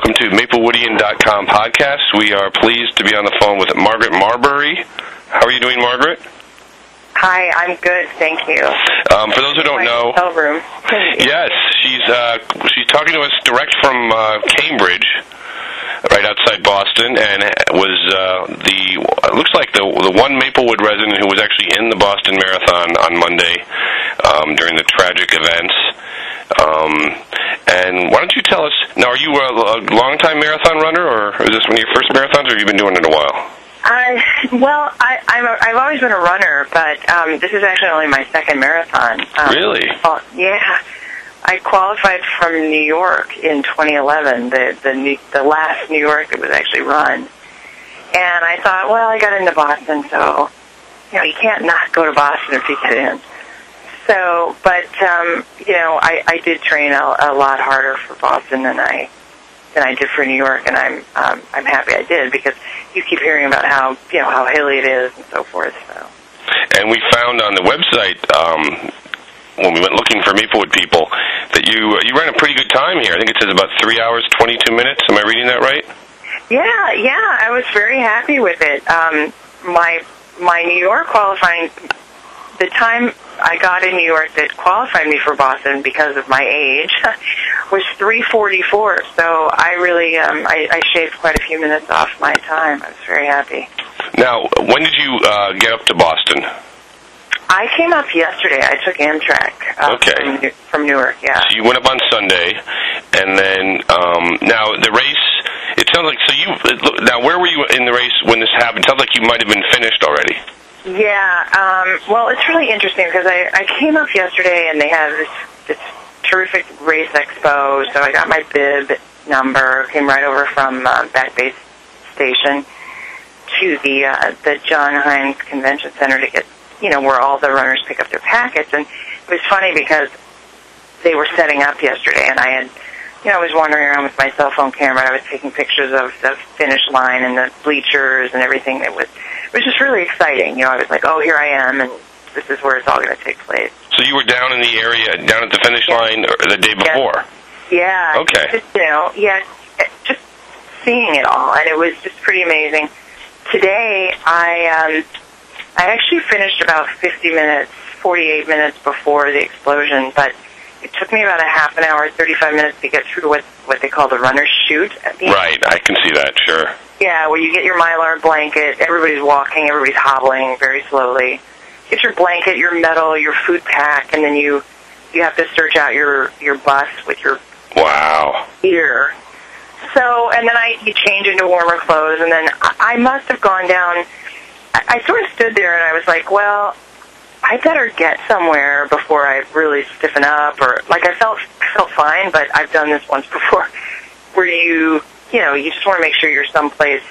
welcome to MapleWoodian.com podcast. We are pleased to be on the phone with Margaret Marbury. How are you doing, Margaret? Hi, I'm good, thank you. For those who don't know, hotel room. Yes, she's talking to us direct from Cambridge, right outside Boston, and was it looks like the one Maplewood resident who was actually in the Boston Marathon on Monday during the tragic events. And why don't you tell us, now are you a long-time marathon runner, or is this one of your first marathons, or have you been doing it a while? I've always been a runner, but this is actually only my second marathon. Really? Yeah. I qualified from New York in 2011, the last New York that was actually run. And I thought, well, I got into Boston, so, you can't not go to Boston if you get in. So, but, I did train a lot harder for Boston than I did for New York, and I'm happy I did, because you keep hearing about how hilly it is and so forth. So. And we found on the website when we went looking for Maplewood people that you ran a pretty good time here. I think it says about 3 hours 22 minutes. Am I reading that right? Yeah, I was very happy with it. My New York qualifying, the time I got in New York that qualified me for Boston because of my age was 3:44. So I really I shaved quite a few minutes off my time. I was very happy. Now, when did you get up to Boston? I came up yesterday. I took Amtrak from Newark, yeah. So you went up on Sunday, and then now the race, it sounds like, now where were you in the race when this happened? It sounds like you might have been finished already. Yeah, well, it's really interesting because I came up yesterday and they have this terrific race expo, so I got my bib number, came right over from Back Bay Station to the John Hines Convention Center to get, where all the runners pick up their packets. And it was funny because they were setting up yesterday, and I had, I was wandering around with my cell phone camera. I was taking pictures of the finish line and the bleachers and everything. It was just really exciting. I was like, oh, here I am, and this is where it's all going to take place. So you were down in the area, down at the finish line the day before? Yeah. Okay. Just seeing it all, and it was just pretty amazing. Today, I actually finished about 48 minutes before the explosion, but it took me about a half an hour, 35 minutes to get through what they call the runner's chute at the end. Right, I can see that, sure. Yeah, where you get your Mylar blanket, everybody's walking, everybody's hobbling very slowly. Get your blanket, your medal, your food pack, and then you have to search out your bus with your gear. So, and then you change into warmer clothes, and then I must have gone down. I sort of stood there, and I was like, well, I better get somewhere before I really stiffen up, or I felt fine, but I've done this once before, where you just want to make sure you're someplace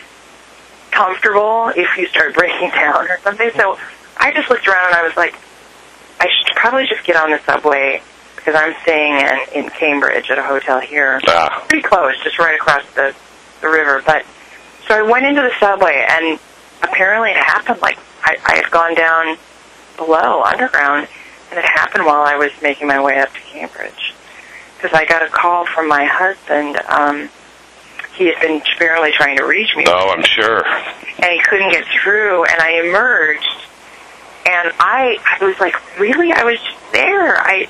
comfortable if you start breaking down or something. So I just looked around and I was like, I should probably just get on the subway because I'm staying in Cambridge at a hotel here, pretty close, just right across the river. But so I went into the subway, and apparently it happened I had gone down below, underground, and it happened while I was making my way up to Cambridge. Because I got a call from my husband. He had been barely trying to reach me. Oh, I'm sure. And he couldn't get through, and I emerged, and I was like, really? I was just there. I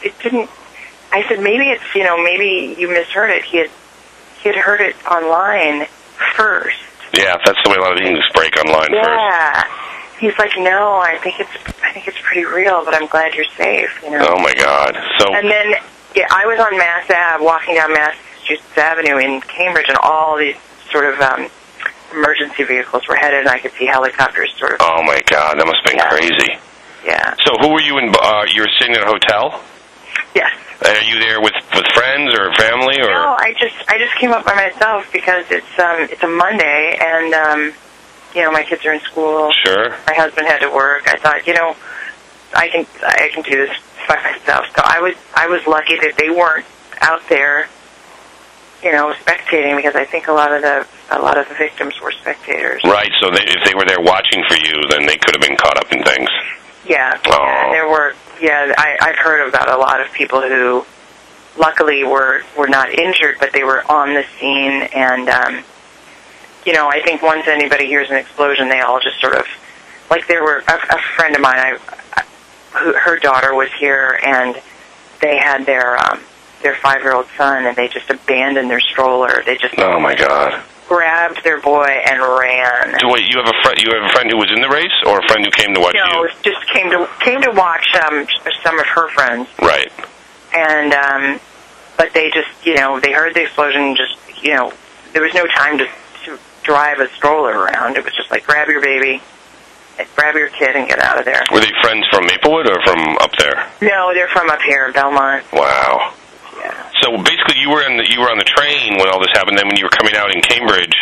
said, maybe it's, maybe you misheard it. He had heard it online first. Yeah, that's the way a lot of things break online first. Yeah. He's like, no, I think it's pretty real, but I'm glad you're safe. Oh my God! And then I was on Mass Ave, walking down Massachusetts Avenue in Cambridge, and all these sort of emergency vehicles were headed, and I could see helicopters sort of. Oh my God, that must have been crazy. Yeah. So who were you in? You were staying in a hotel? Yes. And are you there with friends or family or? No, I just came up by myself because it's a Monday, and my kids are in school. Sure. My husband had to work. I thought, I can do this by myself. So I was lucky that they weren't out there, spectating, because I think a lot of the victims were spectators. Right. So if they were there watching for you, then they could have been caught up in things. Yeah. Oh. And there were. Yeah, I've heard about a lot of people who luckily were not injured, but they were on the scene. And I think once anybody hears an explosion, they all just sort of, like, there were a friend of mine, her daughter was here, and they had their 5-year-old son, and they just abandoned their stroller. They just oh my God, grabbed their boy and ran. So wait, you have a friend who was in the race, or a friend who came to watch you? No, just came to watch some of her friends. Right. And but they just they heard the explosion. And just there was no time to drive a stroller around. It was just like, grab your baby, grab your kid, and get out of there. Were they friends from Maplewood or from up there? No, they're from up here, Belmont. Wow. Yeah. So basically, you were on the train when all this happened. Then when you were coming out in Cambridge,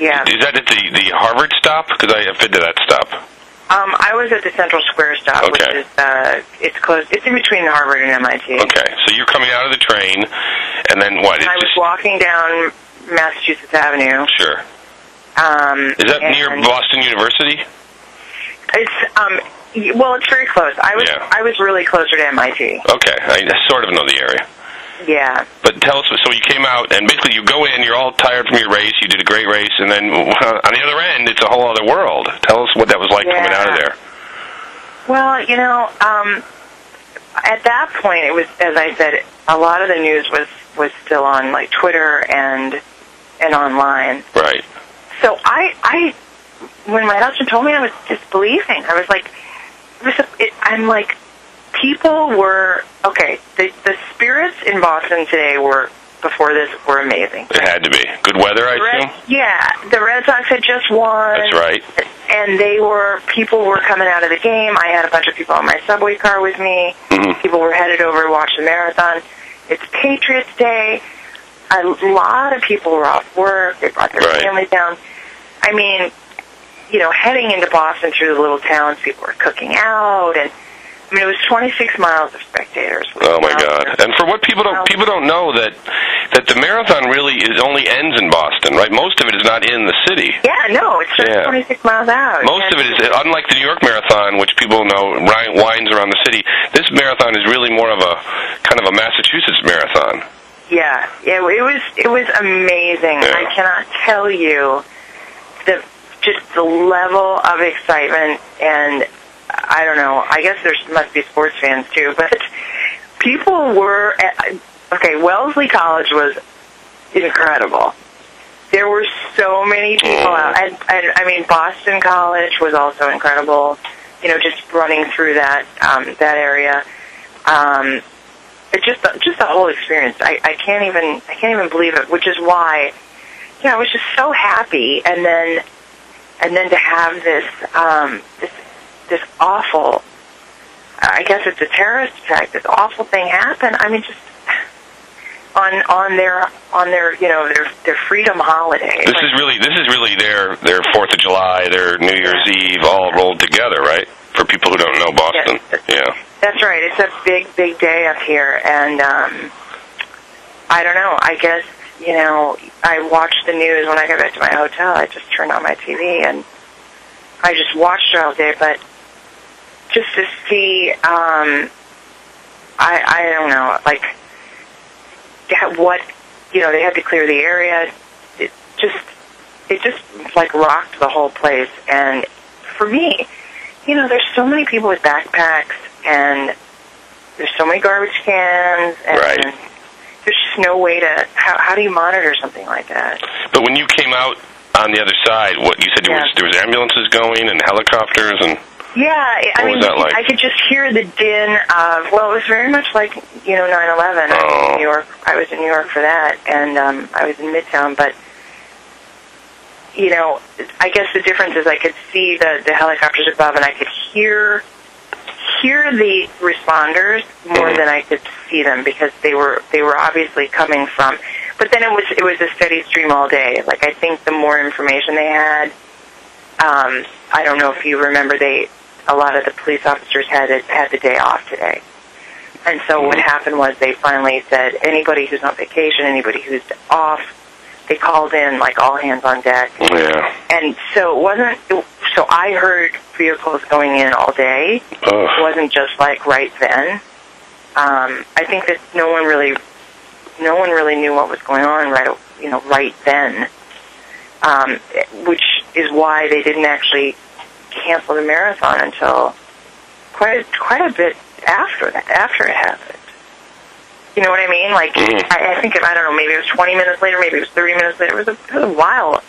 yeah. Is that at the Harvard stop? Because I have been to that stop. I was at the Central Square stop, which is it's close. It's in between Harvard and MIT. Okay, so you're coming out of the train, and then what? I was walking down Massachusetts Avenue. Sure. Is that near Boston University? It's well, it's very close. I was really closer to MIT. Okay, I sort of know the area. Yeah. But tell us, so you came out, and basically you go in, you're all tired from your race, you did a great race, and then on the other end, it's a whole other world. Tell us what that was like coming out of there. Well, at that point, it was, as I said, a lot of the news was still on, like, Twitter and online. Right. So I when my husband told me, I was disbelieving. I was like, I'm like, people were, okay, the spirits in Boston today before this were amazing. It had to be. Good weather, I assume? Yeah, the Red Sox had just won. That's right. And people were coming out of the game. I had a bunch of people on my subway car with me. Mm-hmm. People were headed over to watch the marathon. It's Patriots Day. A lot of people were off work. They brought their families down. I mean, heading into Boston through the little towns, people were cooking out, and I mean, it was 26 miles of spectators. Oh my God! And for what people don't know that the marathon really only ends in Boston, right? Most of it is not in the city. Yeah, no, it's just 26 miles out. Most of it is, unlike the New York Marathon, which people know winds around the city. This marathon is really more of a kind of a Massachusetts marathon. Yeah, it was amazing. Yeah. I cannot tell you the level of excitement, and I don't know, I guess there must be sports fans too, but people were, okay, Wellesley College was incredible. There were so many people out, and I mean, Boston College was also incredible, just running through that area. It's just the whole experience. I can't even believe it, which is why, I was just so happy, and then to have this awful, I guess it's a terrorist attack, this awful thing happen. I mean, just on their their freedom holiday. This is really their 4th of July, their New Year's Eve, all rolled together, right? For people who don't know Boston. Yeah. That's right. It's a big day up here, and I don't know. I guess I watched the news when I got back to my hotel. I just turned on my TV and I just watched it all day. But just to see, I don't know, like what they had to clear the area. It just like rocked the whole place. And for me, there's so many people with backpacks, and there's so many garbage cans, and there's just no way to, how do you monitor something like that? But when you came out on the other side, what you said there was ambulances going and helicopters and... Yeah, I mean, I could just hear the din of, well, it was very much like, 9/11. I was in New York. I was in New York for that, and I was in Midtown, but I guess the difference is I could see the helicopters above, and I could hear the responders more than I could see them, because they were obviously coming from. But then it was a steady stream all day. Like, I think the more information they had, I don't know if you remember, a lot of the police officers had the day off today. And so what happened was they finally said, anybody who's on vacation, anybody who's off, they called in, like, all hands on deck. Yeah. And so so I heard vehicles going in all day. It wasn't just, like, right then. I think that no one really no one really knew what was going on right then, which is why they didn't actually cancel the marathon until quite a bit after it happened. You know what I mean? Like, I think, I don't know, maybe it was 20 minutes later, maybe it was 30 minutes later. It was a while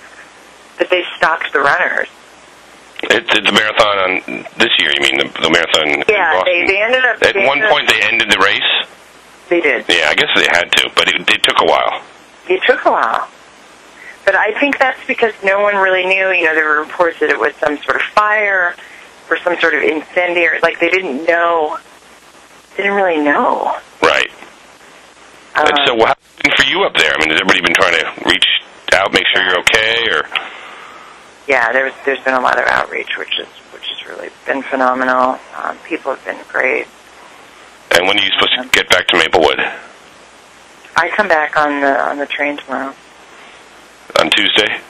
that they stopped the runners. It's the marathon on this year, you mean, the marathon in Boston? They ended up... At one point they ended the race? They did. Yeah, I guess they had to, but it took a while. It took a while. But I think that's because no one really knew. You know, there were reports that it was some sort of fire or some sort of incendiary. Like, they didn't know. They didn't really know. Right. And so what happened for you up there? I mean, has everybody been trying to reach out, make sure you're okay, or? Yeah, there's been a lot of outreach, which has really been phenomenal. People have been great. And when are you supposed to get back to Maplewood? I come back on the train tomorrow. On Tuesday?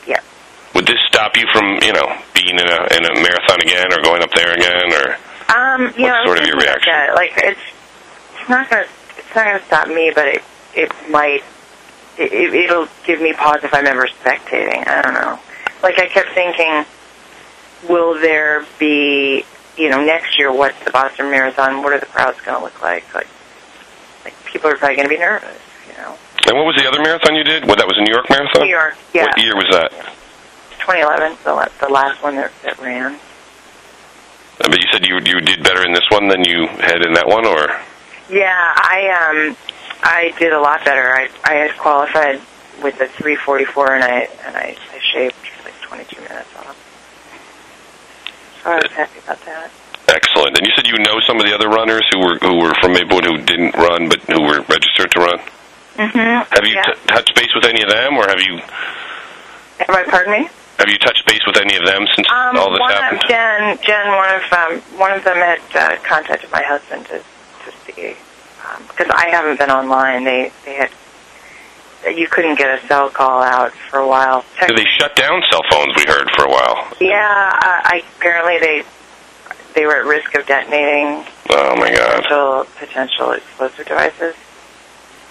Yeah. Would this stop you from, being in a marathon again, or going up there again, or? What's sort of your reaction? Like, it's not gonna stop me, but it might. It'll give me pause if I'm ever spectating. I don't know. Like, I kept thinking, will there be, next year, what's the Boston Marathon? What are the crowds going to look like? Like people are probably going to be nervous, And what was the other marathon you did? That was a New York Marathon? New York, yeah. What year was that? 2011, the last one that ran. But you said you did better in this one than you had in that one, or? Yeah, I did a lot better. I had qualified with a 3:44, and I shaved like 22 minutes off. So I was happy about that. Excellent. And you said you know some of the other runners who were from Maplewood who didn't run but who were registered to run? Mm-hmm. Have you touched base with any of them, or have you? Pardon me? Have you touched base with any of them since all this happened? One of them had contacted my husband to see, because I haven't been online. They had. You couldn't get a cell call out for a while. They shut down cell phones, we heard, for a while. Yeah, apparently they were at risk of detonating. Oh, my God. Potential explosive devices.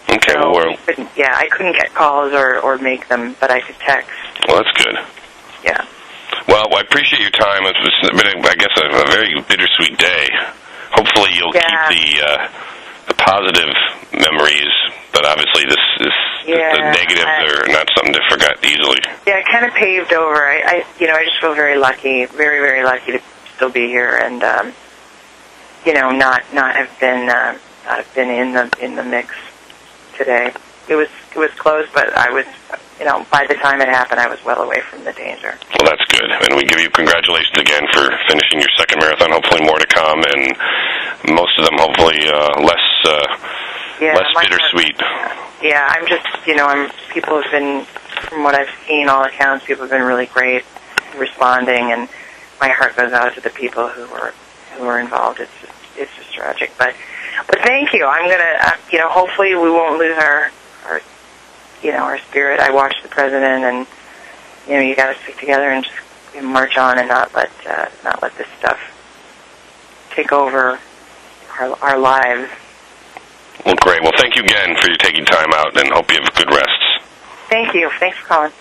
Okay, so I couldn't get calls or make them, but I could text. Well, that's good. Yeah. Well, I appreciate your time. It's been, I guess, a very bittersweet day. Hopefully you'll keep the positive memories, but obviously the negatives are not something to forget easily. Yeah, it kind of paved over. I just feel very lucky, very, very lucky to still be here, and not have been in the mix today. It was close, but I was, by the time it happened, I was well away from the danger. Well, that's good, and we give you congratulations again for finishing your second marathon. Hopefully, more to come, and most of them hopefully less bittersweet. Yeah, I'm just, people have been, from what I've seen, all accounts, people have been really great responding, and my heart goes out to the people who were involved. It's just tragic, but thank you. I'm gonna, hopefully we won't lose our spirit. I watched the president, and you got to stick together and just march on and not let this stuff take over our lives. Well, great. Well, thank you again for taking time out, and hope you have good rests. Thank you. Thanks for calling.